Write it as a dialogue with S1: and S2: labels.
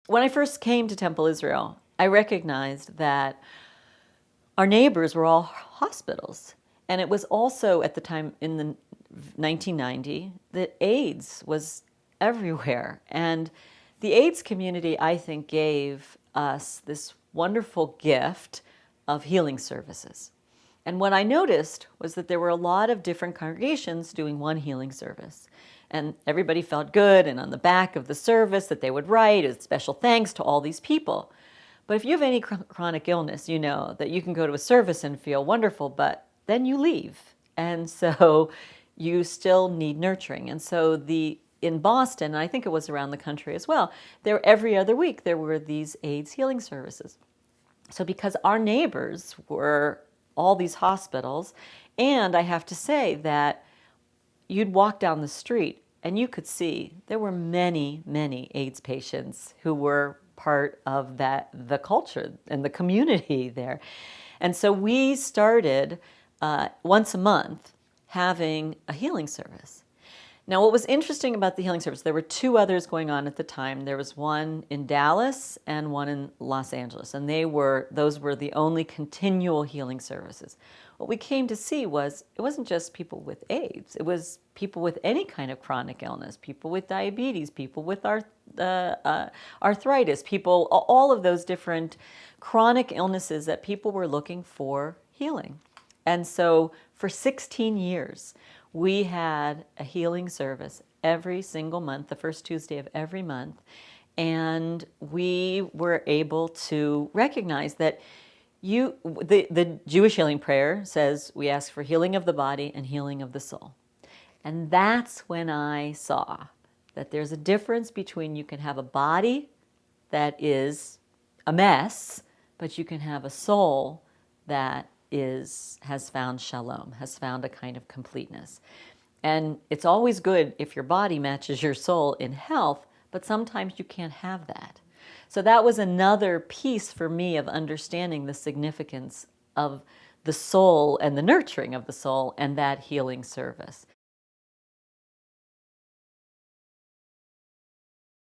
S1: when I first came to Temple Israel, I recognized that our neighbors were all hospitals. And it was also at the time in the 1990 that AIDS was everywhere. And the AIDS community, I think, gave us this wonderful gift of healing services. And what I noticed was that there were a lot of different congregations doing one healing service. And everybody felt good, and on the back of the service that they would write is special thanks to all these people. But if you have any chronic illness, you know that you can go to a service and feel wonderful, but then you leave. And so you still need nurturing. And so in Boston, and I think it was around the country as well, every other week there were these AIDS healing services. So because our neighbors were all these hospitals, and I have to say that you'd walk down the street and you could see there were many, many AIDS patients who were part of the culture and the community there. And so we started once a month having a healing service. Now, what was interesting about the healing service, there were two others going on at the time. There was one in Dallas and one in Los Angeles, and those were the only continual healing services. What we came to see was it wasn't just people with AIDS. It was people with any kind of chronic illness, people with diabetes, people with arthritis, people, all of those different chronic illnesses that people were looking for healing. And so for 16 years, we had a healing service every single month, the first Tuesday of every month, and we were able to recognize that the Jewish healing prayer says we ask for healing of the body and healing of the soul. And that's when I saw that there's a difference between you can have a body that is a mess, but you can have a soul that has found shalom, has found a kind of completeness. And it's always good if your body matches your soul in health, but sometimes you can't have that. So that was another piece for me of understanding the significance of the soul and the nurturing of the soul and that healing service.